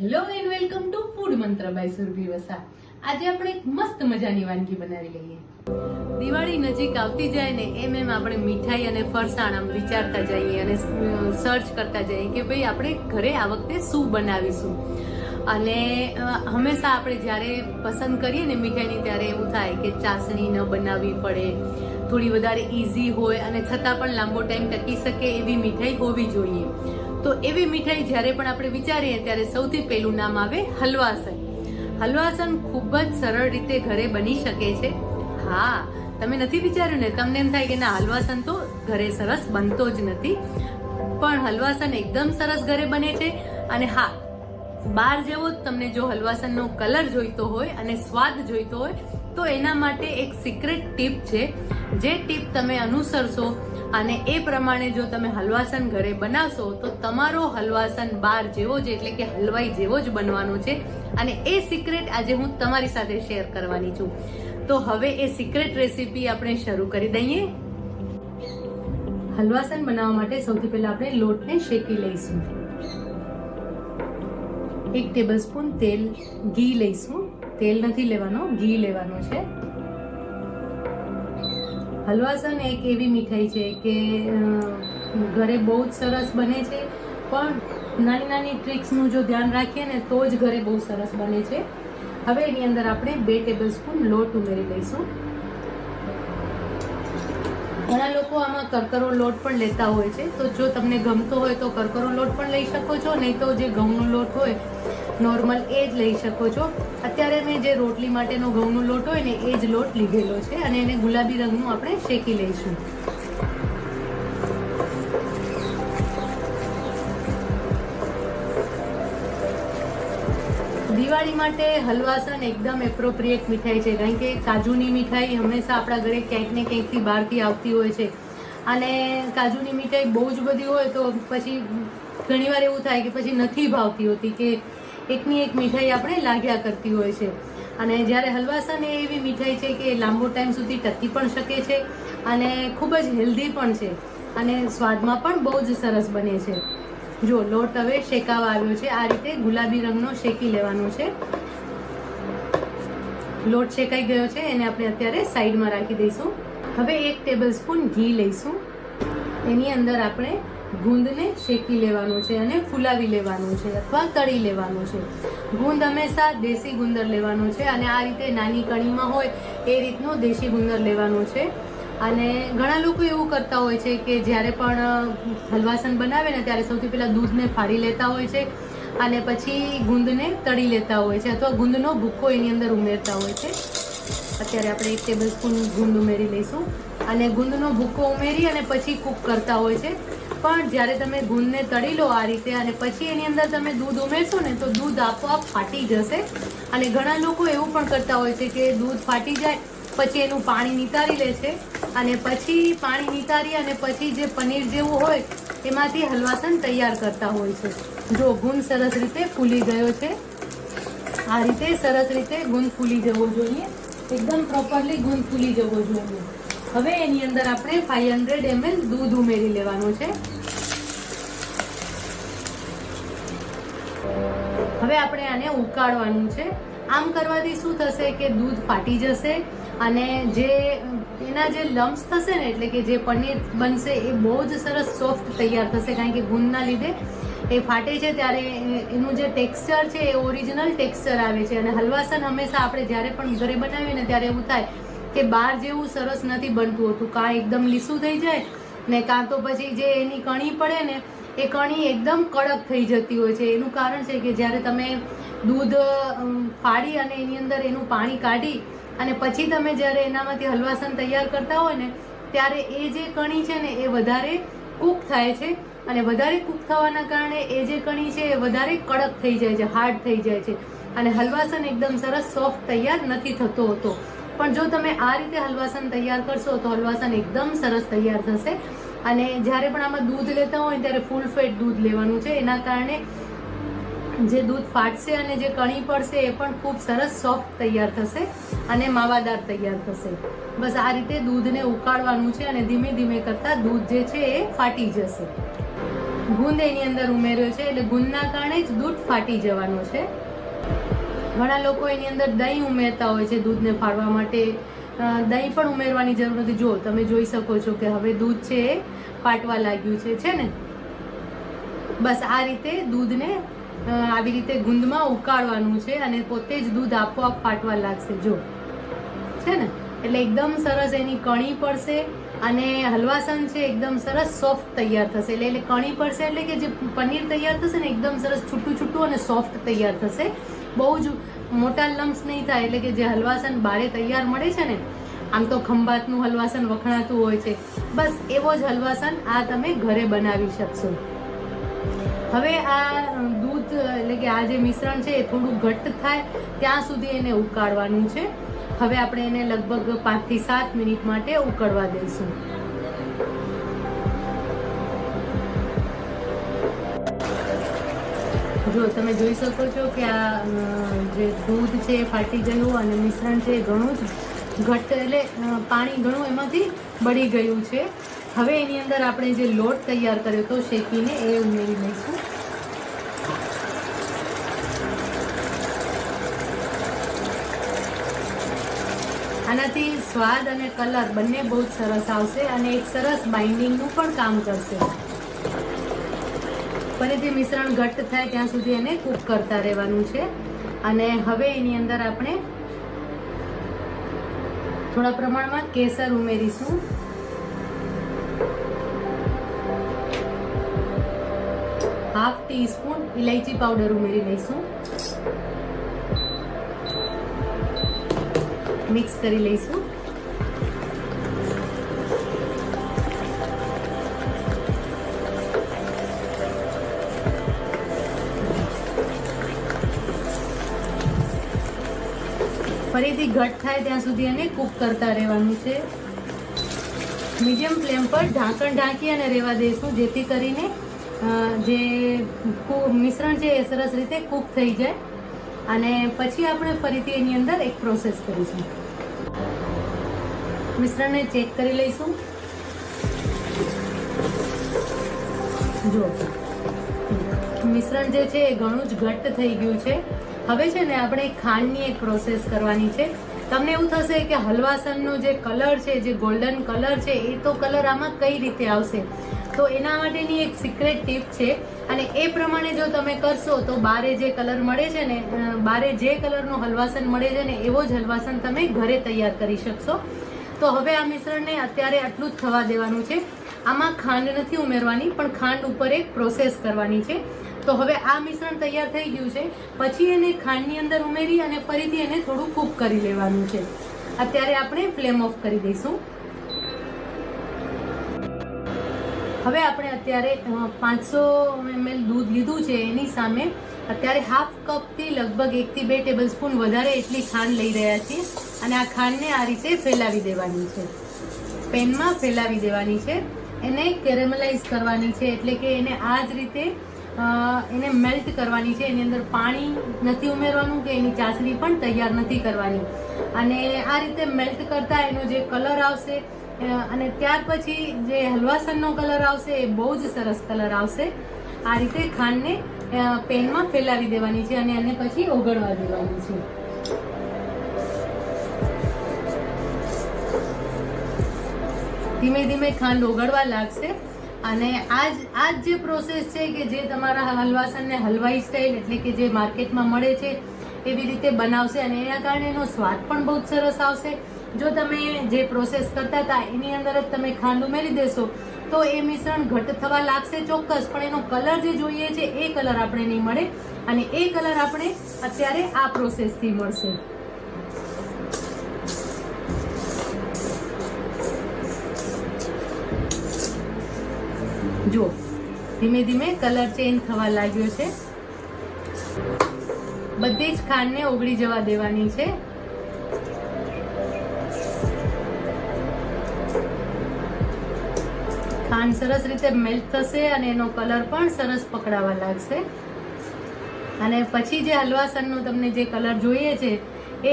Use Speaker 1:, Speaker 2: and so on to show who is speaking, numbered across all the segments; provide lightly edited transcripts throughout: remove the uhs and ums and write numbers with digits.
Speaker 1: Hello and welcome to food મંત્ર by Surabhi Vasa. આજે આપણે એક મસ્ત મજાની વાનગી બનાવી લઈએ. દિવાળી નજીક આવતી જાય ને એમ આપણે મીઠાઈ અને ફરસાણ આમ વિચારતા જઈએ અને સર્ચ કરતા જઈએ કે ભાઈ આપણે ઘરે આ વખતે શું બનાવીશું. અને હંમેશા આપણે જ્યારે પસંદ કરીએ ને મીઠાઈની ત્યારે એવું થાય કે ચાસણી ન બનાવવી પડે, થોડી વધારે ઇઝી હોય અને છતાં પણ લાંબો ટાઈમ ટકી શકે એવી મીઠાઈ હોવી જોઈએ. તો એવી મીઠાઈ જ્યારે પણ આપણે વિચારીએ ત્યારે સૌથી પહેલું નામ આવે હલવાસન. હલવાસન ખૂબ જ સરળ રીતે ઘરે બની શકે છે. હા, તમે નથી વિચાર્યું ને? તમને એમ થાય કે ના, હલવાસન તો ઘરે સરસ બનતો જ નથી, પણ હલવાસન એકદમ સરસ ઘરે બને છે. અને હા, બહાર જેવો જ તમને જો હલવાસનનો કલર જોઈતો હોય અને સ્વાદ જોઈતો હોય તો એના માટે એક સિક્રેટ ટીપ છે. જે ટીપ તમે અનુસરશો અને એ પ્રમાણે જો તમે હલવાસન ઘરે બનાવશો તો તમારો હલવાસન બહાર જેવો જ એટલે કે હલવાઈ જેવો જ બનવાનો છે. અને એ સિક્રેટ આજે હું તમારી સાથે શેર કરવાની છું. તો હવે એ સિક્રેટ રેસીપી આપણે શરૂ કરી દઈએ. હલવાસન બનાવવા માટે સૌથી પહેલા આપણે લોટને શેકી લઈશું. 1 ટેબલસ્પૂન ઘી લઈશું. તેલ નથી લેવાનો, ઘી લેવાનો છે. હલવાસન એક એવી મીઠાઈ છે કે ઘરે બહુ જ સરસ બને છે, પણ નાની નાની ટ્રિક્સનું જો ધ્યાન રાખીએ ને તો જ ઘરે બહુ સરસ બને છે. હવે એની અંદર આપણે 2 ટેબલસ્પૂન લોટ ઉમેરી લઈશું. ઘણા લોકો આમાં કરકરો લોટ પણ લેતા હોય છે, તો જો તમને ગમતો હોય તો કરકરો લોટ પણ લઈ શકો છો, નહીં તો જે ઘઉંનો લોટ હોય નોર્મલ એ જ લઈ શકો છો. અત્યારે મેં જે રોટલી માટેનો ઘઉંનો લોટ હોય ને એ જ લોટ લીધેલો છે અને એને ગુલાબી રંગનું આપણે શેકી લઈશું. દિવાળી માટે હલવાસન એકદમ એપ્રોપ્રિએટ મીઠાઈ છે, કારણ કે કાજુની મીઠાઈ હંમેશા આપણા ઘરે ક્યાંક ને ક્યાંકથી બહારથી આવતી હોય છે. અને કાજુની મીઠાઈ બહુ જ બધી હોય તો પછી ઘણીવાર એવું થાય કે પછી નથી ભાવતી હોતી, કે એકની એક મીઠાઈ આપણે લાગ્યા કરતી હોય છે. અને જ્યારે હલવાસન એ એવી મીઠાઈ છે કે લાંબો ટાઈમ સુધી ટકી પણ શકે છે અને ખૂબ જ હેલ્ધી પણ છે અને સ્વાદમાં પણ બહુ જ સરસ બને છે. જો લોટ હવે શેકાવા આવ્યો છે, આ રીતે ગુલાબી રંગનો શેકી લેવાનો છે. લોટ શેકાઈ ગયો છે, એને આપણે અત્યારે સાઈડમાં રાખી દઈશું. હવે 1 ટેબલસ્પૂન ઘી લઈશું. એની અંદર આપણે ગુંદને શેકી લેવાનું છે અને ફૂલાવી લેવાનું છે અથવા તળી લેવાનું છે. ગુંદ હંમેશા દેશી ગુંદર લેવાનો છે અને આ રીતે નાની કણીમાં હોય એ રીતનો દેશી ગુંદર લેવાનો છે. અને ઘણા લોકો એવું કરતા હોય છે કે જ્યારે પણ હલવાસન બનાવે ને ત્યારે સૌથી પહેલા દૂધને ફાડી લેતા હોય છે અને પછી ગુંદને તળી લેતા હોય છે અથવા ગુંદનો ભૂક્કો એની અંદર ઉમેરતા હોય છે. અત્યારે આપણે 1 ટેબલસ્પૂન ગુંદ ઉમેરી લઈશું અને ગુંદનો ભૂક્કો ઉમેરી અને પછી કૂક કરતા હોય છે. પણ જ્યારે તમે ગુંદને તળી લો આ રીતે અને પછી એની અંદર તમે દૂધ ઉમેરશો ને તો દૂધ આપોઆપ ફાટી જશે. અને ઘણા લોકો એવું પણ કરતા હોય છે કે દૂધ ફાટી જાય પછી એનું પાણી નિતારી લે છે અને પછી પાણી નિતારી અને પછી જે પનીર જેવું હોય એમાંથી હલવાસન તૈયાર કરતા હોય છે. જો ગુંદ સરસ રીતે ફૂલી ગયો છે, આ રીતે સરસ રીતે ગુંદ ફૂલી જવો જોઈએ, એકદમ પ્રોપરલી ગુંદ ફૂલી જવો જોઈએ. હવે એની અંદર આપણે 500 ml દૂધ ઉમેરી લેવાનું છે. હવે આપણે આને ઉકાળવાનું છે. આમ કરવાથી શું થશે કે દૂધ ફાટી જશે અને જે એના જે લમ્સ થશે ને એટલે કે જે પનીર બનશે એ બહુ જ સરસ સોફ્ટ તૈયાર થશે, કારણ કે ગુંદના લીધે એ ફાટે છે ત્યારે એનું જે ટેક્સચર છે એ ઓરિજિનલ ટેક્સચર આવે છે. અને હલવાસન હંમેશા આપણે જ્યારે પણ ઘરે બનાવીએ ને ત્યારે એવું થાય કે બહાર જેવું સરસ નથી બનતું હોતું. કાં એકદમ લીસું થઈ જાય ને કાં તો પછી જે એની કણી પડે ને એ કણી એકદમ કડક થઈ જતી હોય છે. એનું કારણ છે કે જ્યારે તમે દૂધ ફાડી અને એની અંદર એનું પાણી કાઢી અને પછી તમે જ્યારે એનામાંથી હલવાસન તૈયાર કરતા હોય ને ત્યારે એ જે કણી છે ને એ વધારે કૂક થાય છે અને વધારે કૂક થવાના કારણે એ જે કણી છે એ વધારે કડક થઈ જાય છે, હાર્ડ થઈ જાય છે અને હલવાસન એકદમ સરસ સોફ્ટ તૈયાર નથી થતો હોતો. પણ જો તમે આ રીતે હલવાસન તૈયાર કરશો તો હલવાસન એકદમ સરસ તૈયાર થશે. અને જ્યારે પણ આમાં દૂધ લેતા હોય ત્યારે ફૂલ ફેટ દૂધ લેવાનું છે. એના કારણે જે દૂધ ફાટશે અને જે કણી પડશે એ પણ ખૂબ સરસ સોફ્ટ તૈયાર થશે અને માવાદાર તૈયાર થશે. બસ આ રીતે દૂધને ઉકાળવાનું છે અને ધીમે ધીમે કરતા દૂધ જે છે એ ફાટી જશે. ગુંદ એની અંદર ઉમેર્યો છે, એટલે ગુંદના કારણે જ દૂધ ફાટી જવાનું છે. ઘણા લોકો એની અંદર દહીં ઉમેરતા હોય છે દૂધને ફાડવા માટે. દહીં પણ ઉમેરવાની જરૂર નથી. જો તમે જોઈ શકો છો કે હવે દૂધ છે એ ફાટવા લાગ્યું છે ને. બસ આ રીતે દૂધને આવી રીતે ગુંદમાં ઉકાળવાનું છે અને પોતે જ દૂધ આપોઆપ ફાટવા લાગશે. જો છે ને, એટલે એકદમ સરસ એની કણી પડશે અને હલવાસન છે એકદમ સરસ સોફ્ટ તૈયાર થશે. એટલે કણી પડશે એટલે કે જે પનીર તૈયાર થશે ને એકદમ સરસ છૂટું છૂટું અને સોફ્ટ તૈયાર થશે. બહુ જ મોટા લમ્સ નહીં થાય. એટલે કે જે હલવાસન બારે તૈયાર મળે છે ને, આમ તો ખંભાતનું હલવાસન વખણાતું હોય છે, બસ એવો જ હલવાસન આ તમે ઘરે બનાવી શકશો. હવે આ દૂધ એટલે કે આ જે મિશ્રણ છે એ થોડું ઘટ્ટ થાય ત્યાં સુધી એને ઉકાળવાનું છે. હવે આપણે એને લગભગ 5 થી 7 મિનિટ માટે ઉકળવા દઈશું. જો તમે જોઈ શકો છો કે આ જે દૂધ છે એ ફાટી ગયું અને મિશ્રણ છે ઘણું જ ઘટ્ટ, એટલે પાણી ઘણું એમાંથી બળી ગયું છે. હવે એની અંદર આપણે જે લોટ તૈયાર કર્યો હતો શેકીને એ ઉમેરી લઈશું. આનાથી સ્વાદ અને કલર બંને બહુ જ સરસ આવશે અને એક સરસ બાઇન્ડિંગનું પણ કામ કરશે. ફરીથી મિશ્રણ ઘટ્ટ થાય ત્યાં સુધી એને કૂક કરતા રહેવાનું છે. અને હવે એની અંદર આપણે થોડા પ્રમાણમાં કેસર ઉમેરીશું. હાફ ટીસ્પૂન ઇલાયચી પાવડર ઉમેરી લઈશું. મિક્સ કરી લઈશું. ફરીથી ઘટ થાય ત્યાં સુધી એને કૂક કરતા રહેવાનું છે. મીડિયમ ફ્લેમ પર ઢાંકણ ઢાંકી અને રહેવા દઈશું, જેથી કરીને જે મિશ્રણ છે એ સરસ રીતે કૂક થઈ જાય. અને પછી આપણે ફરીથી એની અંદર એક પ્રોસેસ કરીશું. મિશ્રણને ચેક કરી લઈશું. જો મિશ્રણ જે છે એ ઘણું જ ઘટ્ટ થઈ ગયું છે. હવે છે ને આપણે ખાંડની એક પ્રોસેસ કરવાની છે. તમને એવું થશે કે હલવાસનનો જે કલર છે, જે ગોલ્ડન કલર છે, એ તો કલર આમાં કઈ રીતે આવશે? તો એના માટેની એક સિક્રેટ ટીપ છે અને એ પ્રમાણે જો તમે કરશો તો બારે જે કલર મળે છે ને, બારે જે કલરનો હલવાસન મળે છે ને એવો જ હલવાસન તમે ઘરે તૈયાર કરી શકશો. તો હવે આ મિશ્રણને અત્યારે આટલું જ થવા દેવાનું છે. આમાં ખાંડ નથી ઉમેરવાની, પણ ખાંડ ઉપર એક પ્રોસેસ કરવાની છે. તો હવે આ મિશ્રણ તૈયાર થઈ ગયું છે. પછી એને ખાંડની અંદર ઉમેરી અને ફરીથી એને થોડું કૂક કરી લેવાનું છે. અત્યારે આપણે ફ્લેમ ઓફ કરી દઈશું. હવે આપણે અત્યારે 500 ml દૂધ લીધું છે, એની સામે અત્યારે હાફ કપથી લગભગ 1 થી 2 ટેબલ સ્પૂન વધારે એટલી ખાંડ લઈ રહ્યા છીએ. અને આ ખાંડને આ રીતે ફેલાવી દેવાની છે, પેનમાં ફેલાવી દેવાની છે. એને કેરેમલાઇઝ કરવાની છે, એટલે કે એને આ જ રીતે એને મેલ્ટ કરવાની છે. એની અંદર પાણી નથી ઉમેરવાનું કે એની ચાસણી પણ તૈયાર નથી કરવાની. અને આ રીતે મેલ્ટ કરતા એનો જે કલર આવશે અને ત્યાર પછી જે હલવાસનનો કલર આવશે એ બહુ જ સરસ કલર આવશે. આ રીતે ખાંડને પેનમાં ફેલાવી દેવાની છે અને એને પછી ઓગળવા દેવાની છે. ધીમે ધીમે ખાંડ ઓગળવા લાગશે. અને આ જ જે પ્રોસેસ છે કે જે તમારા હલવાસનને હલવાઈ સ્ટાઇલ એટલે કે જે માર્કેટમાં મળે છે એવી રીતે બનાવશે અને એના કારણે એનો સ્વાદ પણ બહુ જ સરસ આવશે. જો તમે જે પ્રોસેસ કરતા હતા એની અંદર જ તમે ખાંડ ઉમેરી દેશો તો એ મિશ્રણ ઘટ્ટ થવા લાગશે ચોક્કસ, પણ એનો કલર જે જોઈએ છે એ કલર આપણે નહીં મળે. અને એ કલર આપણે અત્યારે આ પ્રોસેસથી મળશે. જો ધીમે ધીમે કલર ચેન્જ થવા લાગ્યો છે. બધી જ ખાંડને ઓગળી જવા દેવાની છે. ખાંડ સરસ રીતે મેલ્ટ થશે અને એનો કલર પણ સરસ પકડાવા લાગશે. અને પછી જે હલવાસનનો તમને જે કલર જોઈએ છે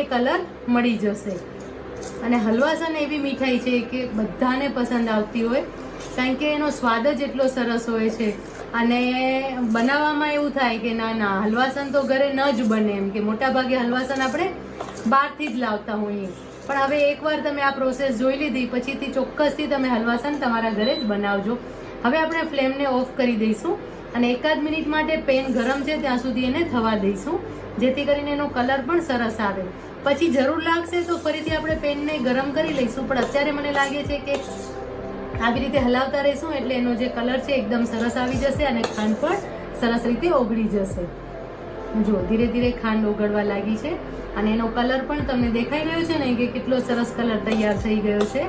Speaker 1: એ કલર મળી જશે. અને હલવાસન એવી મીઠાઈ છે કે બધાને પસંદ આવતી હોય, કારણ કે એનો સ્વાદ જ એટલો સરસ હોય છે. અને બનાવવામાં એવું થાય કે ના હલવાસન તો ઘરે ન જ બને, એમ કે મોટા ભાગે હલવાસન આપણે બહારથી જ લાવતા હોઈએ. પણ હવે એકવાર તમે આ પ્રોસેસ જોઈ લીધી પછીથી ચોક્કસથી તમે હલવાસન તમારા ઘરે જ બનાવજો. હવે આપણે ફ્લેમને ઓફ કરી દઈશું અને એકાદ મિનિટ માટે પેન ગરમ છે ત્યાં સુધી એને થવા દઈશું, જેથી કરીને એનો કલર પણ સરસ આવે. પછી જરૂર લાગશે તો ફરીથી આપણે પેનને ગરમ કરી લઈશું, પણ અત્યારે મને લાગે છે કે આવી રીતે હલાવતા રહીશું એટલે એનો જે કલર છે એકદમ સરસ આવી જશે અને ખાંડ પણ સરસ રીતે ઓગળી જશે. જો ધીરે ધીરે ખાંડ ઓગળવા લાગી છે અને એનો કલર પણ તમને દેખાઈ રહ્યો છે ને કે કેટલો સરસ કલર તૈયાર થઈ ગયો છે.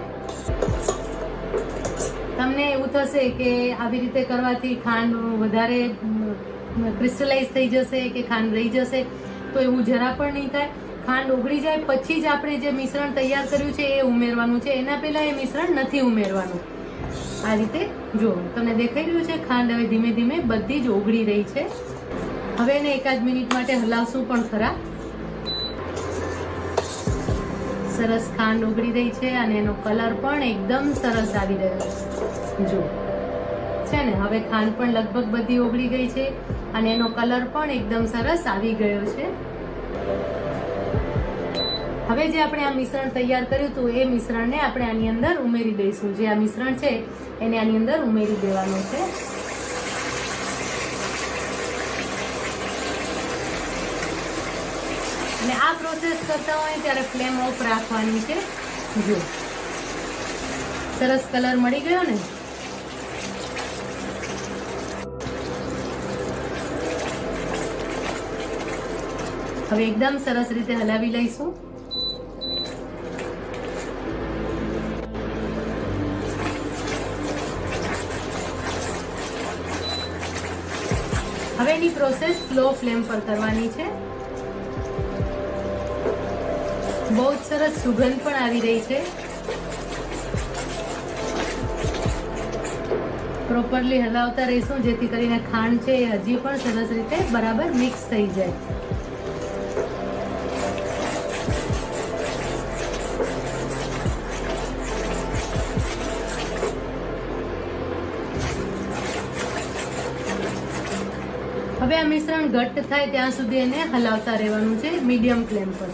Speaker 1: તમને એવું થશે કે આવી રીતે કરવાથી ખાંડ વધારે ક્રિસ્ટલાઇઝ થઈ જશે કે ખાંડ રહી જશે, તો એવું જરા પણ નહીં થાય. ખાંડ ઓગળી જાય પછી જ આપણે જે મિશ્રણ તૈયાર કર્યું છે એ ઉમેરવાનું છે, એના પહેલા એ મિશ્રણ નથી ઉમેરવાનું. આ રીતે જો તમને દેખાઈ રહ્યું છે ખાંડ હવે ધીમે ધીમે બધી જ ઓગળી રહી છે. હવે એને એકાદ મિનિટ માટે હલાવશું પણ ખરા. સરસ ખાંડ ઓગળી રહી છે અને એનો કલર પણ એકદમ સરસ આવી રહ્યો છે. જો છે ને હવે ખાંડ પણ લગભગ બધી ઓગળી ગઈ છે અને એનો કલર પણ એકદમ સરસ આવી ગયો છે. હવે જે આપણે આ મિશ્રણ તૈયાર કર્યું હતું એ મિશ્રણને આપણે આની અંદર ઉમેરી દઈશું. જે આ મિશ્રણ છે એને આની અંદર ઉમેરી દેવાનું છે. અને આ પ્રોસેસ કરતા હોય ત્યારે ફ્લેમ ઓફ રાખવાની છે. જો સરસ કલર મળી ગયો ને. હવે એકદમ સરસ રીતે હલાવી લઈશું. હવે એની પ્રોસેસ સ્લો ફ્લેમ પર કરવાની છે. બહુ જ સરસ સુગંધ પણ આવી રહી છે. પ્રોપરલી હલાવતા રહીશું જેથી કરીને ખાંડ છે એ હજી પણ સરસ રીતે બરાબર મિક્સ થઈ જાય. હવે આ મિશ્રણ ઘટ્ટ થાય ત્યાં સુધી એને હલાવતા રહેવાનું છે મીડિયમ ફ્લેમ પર.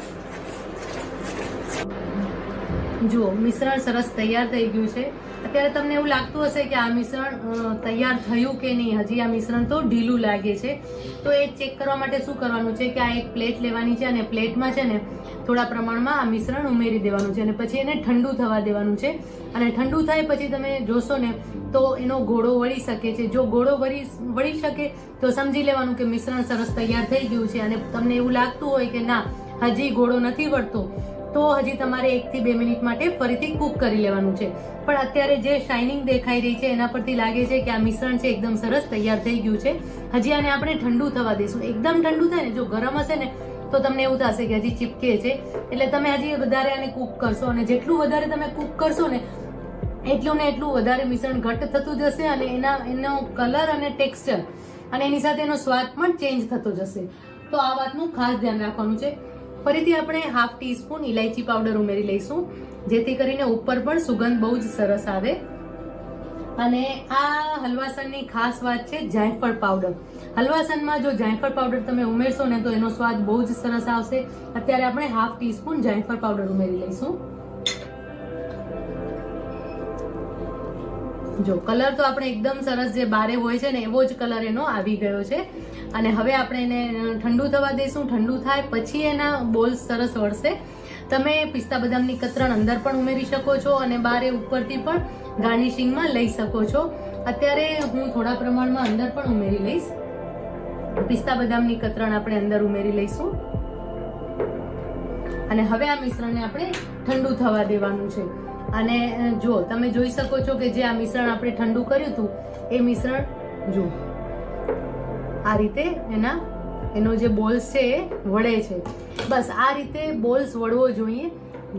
Speaker 1: જુઓ મિશ્રણ સરસ તૈયાર થઈ ગયું છે. અત્યારે તમને એવું લાગતું હશે કે આ મિશ્રણ તૈયાર થયું કે નહીં, હજી આ મિશ્રણ તો ઢીલું લાગે છે. તો એ ચેક કરવા માટે શું કરવાનું છે કે આ એક પ્લેટ લેવાની છે અને પ્લેટમાં છે ને થોડા પ્રમાણમાં આ મિશ્રણ ઉમેરી દેવાનું છે અને પછી એને ઠંડુ થવા દેવાનું છે. અને ઠંડુ થાય પછી તમે જોશો ને તો એનો ઘોડો વળી શકે છે. જો ઘોડો વળી શકે તો સમજી લેવાનું કે મિશ્રણ સરસ તૈયાર થઈ ગયું છે. અને તમને એવું લાગતું હોય કે ના હજી ઘોડો નથી વળતો તો હજી તમારે 1 થી 2 મિનિટ માટે ફરીથી કૂક કરી લેવાનું છે. પણ અત્યારે જે શાઇનિંગ દેખાઈ રહી છે એના પરથી લાગે છે કે આ મિશ્રણ છે એકદમ સરસ તૈયાર થઈ ગયું છે. હજી આને આપણે ઠંડુ થવા દઈશું. એકદમ ઠંડુ થાય ને, જો ગરમ હશે ને તો તમને એવું થશે કે હજી ચીપકે છે, એટલે તમે હજી વધારે આને કૂક કરશો અને જેટલું વધારે તમે કૂક કરશો ને એટલું ને એટલું વધારે મિશ્રણ ઘટ્ટ થતું જશે અને એનો કલર અને ટેક્સચર અને એની સાથે એનો સ્વાદ પણ ચેન્જ થતો જશે. તો આ વાતનું ખાસ ધ્યાન રાખવાનું છે. ફરીથી આપણે 1/2 ટીસ્પૂન ઇલાયચી પાવડર ઉમેરી લઈશું જેથી કરીને ઉપર પણ સુગંધ બહુ જ સરસ આવે. અને આ હલવાસનની ખાસ વાત છે જાયફળ પાવડર. હલવાસનમાં જો જાયફળ પાવડર તમે ઉમેરશો ને તો એનો સ્વાદ બહુ જ સરસ આવશે. અત્યારે આપણે 1/2 ટીસ્પૂન જાયફળ પાવડર ઉમેરી લઈશું. જો કલર તો આપણે એકદમ સરસ જે બારે હોય છે ને એવો જ કલર એનો આવી ગયો છે. અને હવે આપણે એને ઠંડુ થવા દઈશું. ઠંડુ થાય પછી એના બોલ્સ સરસ વળશે. તમે પિસ્તા બદામની કતરણ અંદર પણ ઉમેરી શકો છો અને બારે ઉપરથી પણ ગાર્નિશિંગમાં લઈ શકો છો. અત્યારે હું થોડા પ્રમાણમાં અંદર પણ ઉમેરી લઈશ. પિસ્તા બદામની કતરણ આપણે અંદર ઉમેરી લઈશું અને હવે આ મિશ્રણને આપણે ઠંડુ થવા દેવાનું છે. અને જો તમે જોઈ શકો છો કે જે આ મિશ્રણ આપણે ઠંડુ કર્યું હતું એ મિશ્રણ જો આ રીતે એનો જે બોલ્સ છે એ વળે છે. બસ આ રીતે બોલ્સ વળવો જોઈએ.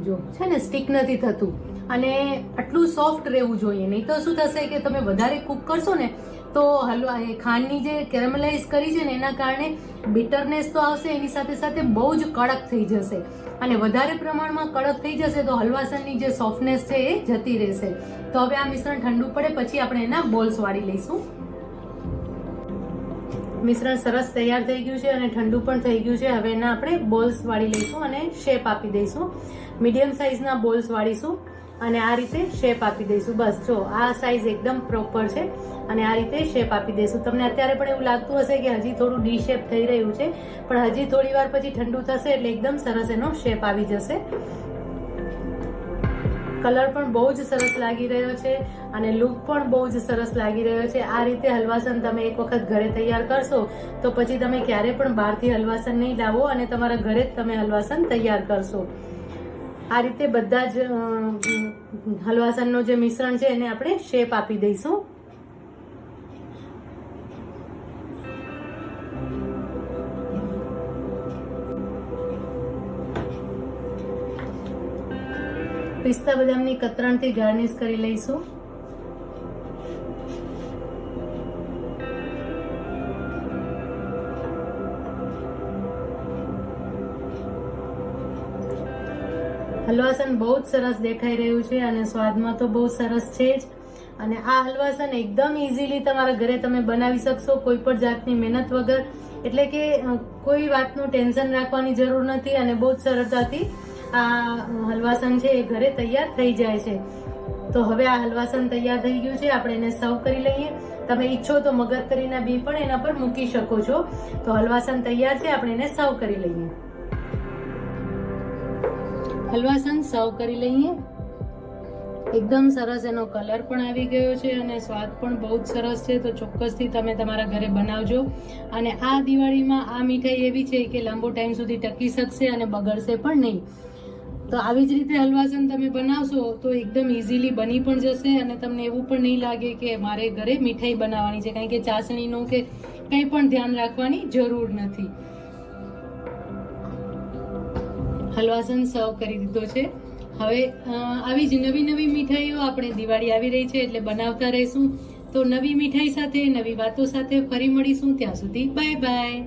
Speaker 1: જો છે ને સ્ટીક નથી થતું અને આટલું સોફ્ટ રહેવું જોઈએ. નહીં તો શું થશે કે તમે વધારે કૂક કરશો ને તો હલવા ખાંડની જે કેરેમલાઇઝ કરી છે ને એના કારણે બિટરનેસ તો આવશે, એની સાથે સાથે બહુ જ કડક થઈ જશે અને વધારે પ્રમાણમાં કડક થઈ જશે તો હલવાસનની જે સોફ્ટનેસ છે એ જતી રહેશે. તો હવે આ મિશ્રણ ઠંડુ પડે પછી આપણે એના બોલ્સ વાળી લઈશું. મિશ્રણ સરસ તૈયાર થઈ ગયું છે અને ઠંડુ પણ થઈ ગયું છે. હવે એના આપણે બોલ્સ વાળી લઈશું અને શેપ આપી દઈશું. મીડિયમ સાઇઝના બોલ્સ વાળીશું અને આ રીતે શેપ આપી દઈશું. બસ જો આ સાઇઝ એકદમ પ્રોપર છે અને આ રીતે શેપ આપી દઈશું. તમને અત્યારે પણ એવું લાગતું હશે કે હજી થોડું ડી શેપ થઈ રહ્યું છે, પણ હજી થોડી વાર પછી ઠંડુ થશે એટલે એકદમ સરસ એનો શેપ આવી જશે. કલર પણ બહુ જ સરસ લાગી રહ્યો છે અને લુક પણ બહુ જ સરસ લાગી રહ્યો છે. આ રીતે હલવાસન તમે એક વખત ઘરે તૈયાર કરશો તો પછી તમે ક્યારે પણ બહારથી હલવાસન નહીં લાવો અને તમારા ઘરે જ તમે હલવાસન તૈયાર કરશો. આ રીતે બધા જ હલવાસનનો જે મિશ્રણ છે એને આપણે શેપ આપી દઈશું. પિસ્તા બદામની કતરણથી ગાર્નિશ કરી લઈશું. હલવાસન બહુ જ સરસ દેખાઈ રહ્યું છે અને સ્વાદમાં તો બહુ સરસ છે જ. અને આ હલવાસન એકદમ ઇઝીલી તમારા ઘરે તમે બનાવી શકશો કોઈ પણ જાતની મહેનત વગર. એટલે કે કોઈ વાતનું ટેન્શન રાખવાની જરૂર નથી અને બહુ જ સરળતાથી આ હલવાસન છે એ ઘરે તૈયાર થઈ જાય છે. તો હવે આ હલવાસન તૈયાર થઈ ગયું છે, આપણે એને સર્વ કરી લઈએ. તમે ઈચ્છો તો મગજતરીના બી પણ એના પર મૂકી શકો છો. તો હલવાસન તૈયાર છે, આપણે એને સર્વ કરી લઈએ. હલવાસન સર્વ કરી લઈએ. એકદમ સરસ એનો કલર પણ આવી ગયો છે અને સ્વાદ પણ બહુ જ સરસ છે. તો ચોક્કસથી તમે તમારા ઘરે બનાવજો. અને આ દિવાળીમાં આ મીઠાઈ એવી છે કે લાંબો ટાઈમ સુધી ટકી શકશે અને બગડશે પણ નહીં. તો આવી જ રીતે હલવાસન તમે બનાવશો તો એકદમ ઇઝીલી બની પણ જશે અને તમને એવું પણ નહીં લાગે કે મારે ઘરે મીઠાઈ બનાવવાની છે, કારણ કે ચાસણીનું કે કંઈ પણ ધ્યાન રાખવાની જરૂર નથી. હલવાસન સર્વ કરી દીધો છે. હવે આવી જ નવી નવી મીઠાઈઓ આપણે દિવાળી આવી રહી છે એટલે બનાવતા રહીશું. તો નવી મીઠાઈ સાથે નવી વાતો સાથે ફરી મળીશું. ત્યાં સુધી બાય બાય.